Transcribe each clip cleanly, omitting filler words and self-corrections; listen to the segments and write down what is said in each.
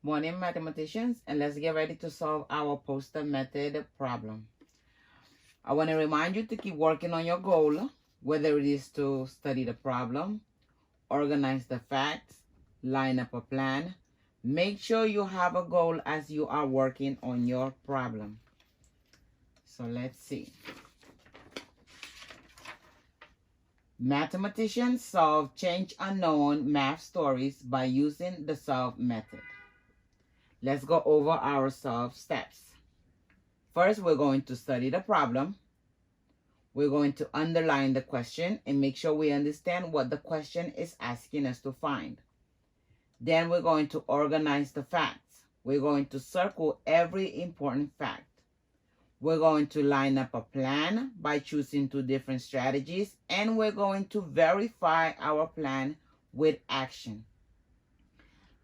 Morning, mathematicians, and let's get ready to solve our poster method problem. I want to remind you to keep working on your goal, whether it is to study the problem, organize the facts, line up a plan. Make sure you have a goal as you are working on your problem. So let's see. Mathematicians solve change unknown math stories by using the solve method. Let's go over our solve steps. First, we're going to study the problem. We're going to underline the question and make sure we understand what the question is asking us to find. Then we're going to organize the facts. We're going to circle every important fact. We're going to line up a plan by choosing two different strategies, and we're going to verify our plan with action.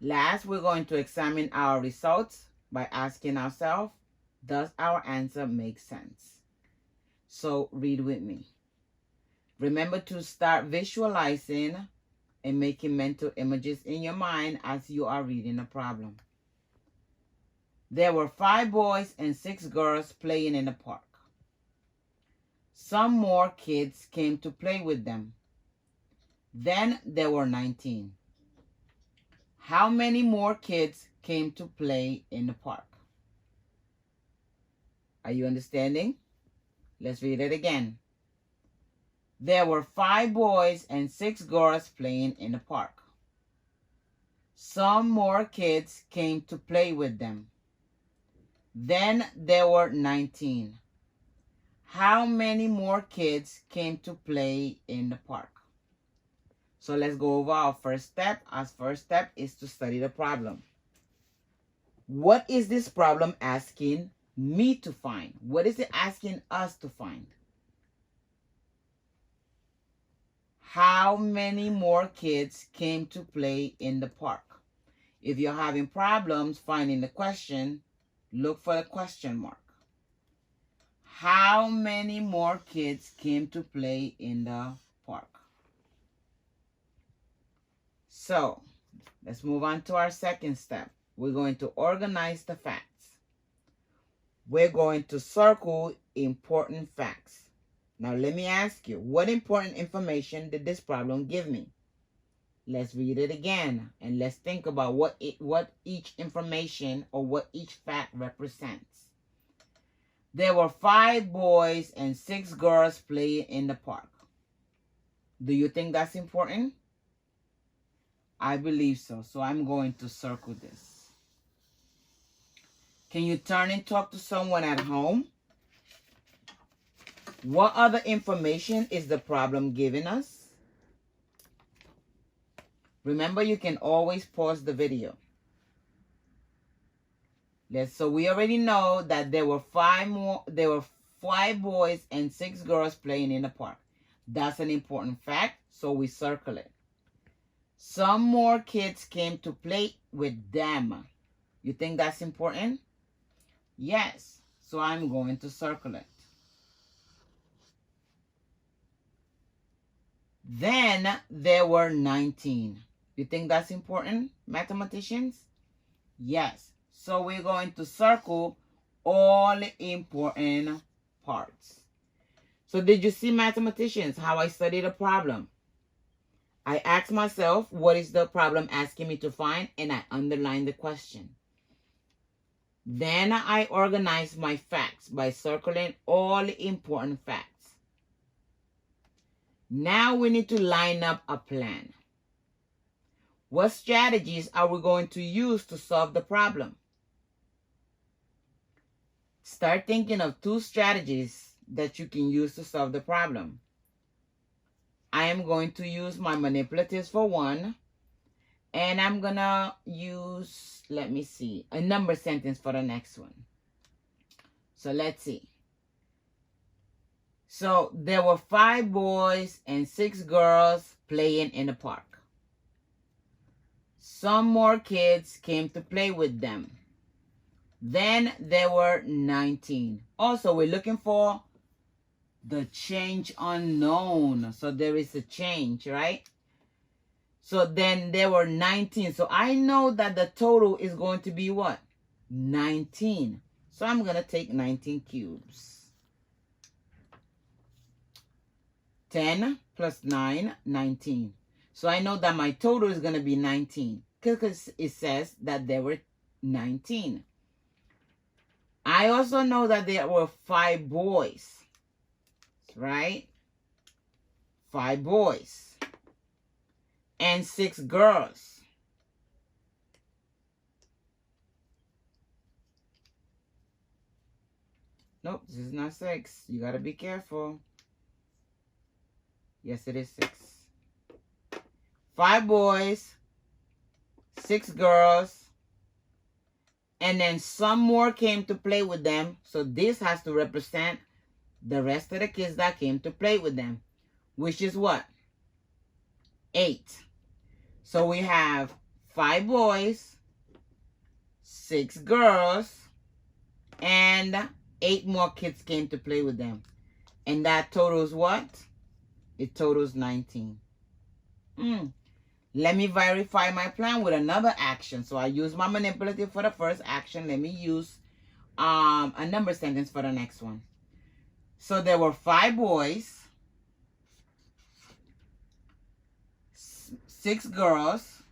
Last, we're going to examine our results by asking ourselves, does our answer make sense? So read with me. Remember to start visualizing and making mental images in your mind as you are reading the problem. There were 5 boys and 6 girls playing in the park. Some more kids came to play with them. Then there were 19. How many more kids came to play in the park? Are you understanding? Let's read it again. There were 5 boys and 6 girls playing in the park. Some more kids came to play with them. Then there were 19. How many more kids came to play in the park? So let's go over our first step. Our first step is to study the problem. What is this problem asking me to find? What is it asking us to find? How many more kids came to play in the park? If you're having problems finding the question, look for the question mark. How many more kids came to play in the park? So, let's move on to our second step. We're going to organize the facts. We're going to circle important facts. Now, let me ask you, what important information did this problem give me? Let's read it again, and let's think about what each information or what each fact represents. There were 5 boys and 6 girls playing in the park. Do you think that's important? I believe so, so I'm going to circle this. Can you turn and talk to someone at home? What other information is the problem giving us? Remember, you can always pause the video. So we already know that there were 5 boys and 6 girls playing in the park. That's an important fact, so we circle it. Some more kids came to play with them. You think that's important? Yes, so I'm going to circle it. Then there were 19. You think that's important, mathematicians? Yes. So we're going to circle all important parts. So did you see, mathematicians, how I studied a problem? I asked myself, what is the problem asking me to find? And I underlined the question. Then I organized my facts by circling all important facts. Now we need to line up a plan. What strategies are we going to use to solve the problem? Start thinking of 2 strategies that you can use to solve the problem. I am going to use my manipulatives for one, and I'm going to use, let me see, a number sentence for the next one. So let's see. So there were 5 boys and 6 girls playing in the park. Some more kids came to play with them. Then there were 19. Also, we're looking for the change unknown. So there is a change, right? So then there were 19. So I know that the total is going to be what? 19. So I'm going to take 19 cubes. 10 plus 9, 19. So I know that my total is going to be 19 because it says that there were 19. I also know that there were 5 boys, right? 5 boys and 6 girls. Nope, this is not 6. You got to be careful. Yes, it is 6. 5 boys, 6 girls, and then some more came to play with them. So this has to represent the rest of the kids that came to play with them, which is what? 8. So we have 5 boys, 6 girls, and 8 more kids came to play with them. And that totals what? It totals 19. Let me verify my plan with another action. So I use my manipulative for the first action. Let me use a number sentence for the next one. So there were 5 boys, 6 girls,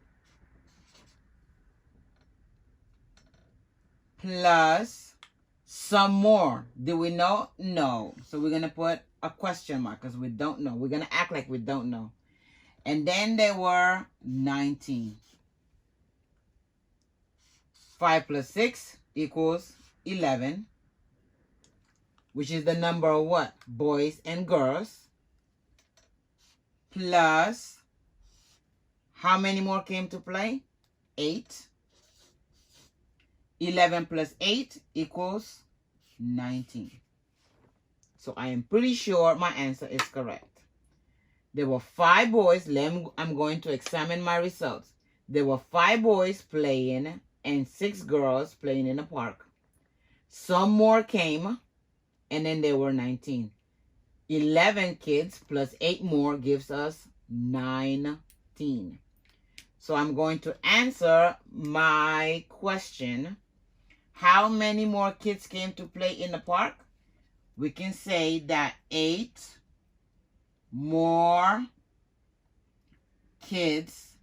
plus some more. Do we know? No. So we're going to put a question mark because we don't know. We're going to act like we don't know. And then there were 19. 5 plus 6 equals 11, which is the number of what? Boys and girls. Plus, how many more came to play? 8. 11 plus 8 equals 19. So I am pretty sure my answer is correct. There were 5 boys. I'm going to examine my results. There were 5 boys playing and 6 girls playing in the park. Some more came, and then there were 19. 11 kids plus 8 more gives us 19. So I'm going to answer my question. How many more kids came to play in the park? We can say that 8 more kids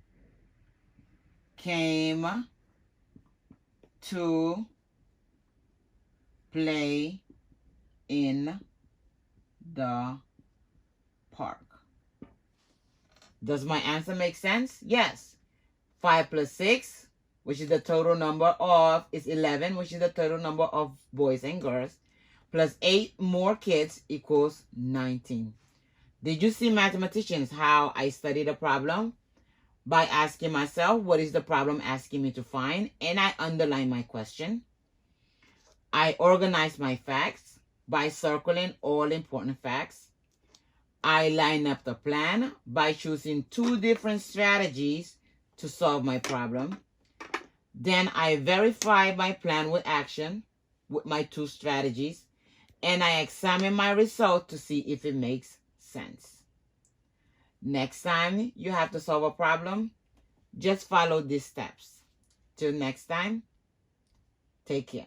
came to play in the park. Does my answer make sense? Yes. 5 plus 6, which is the total number of, is 11, which is the total number of boys and girls, plus 8 more kids equals 19. Did you see, mathematicians, how I studied a problem? By asking myself, what is the problem asking me to find? And I underline my question. I organize my facts by circling all important facts. I line up the plan by choosing 2 different strategies to solve my problem. Then I verify my plan with action with my 2 strategies. And I examine my result to see if it makes sense. Next time you have to solve a problem, just follow these steps. Till next time, take care.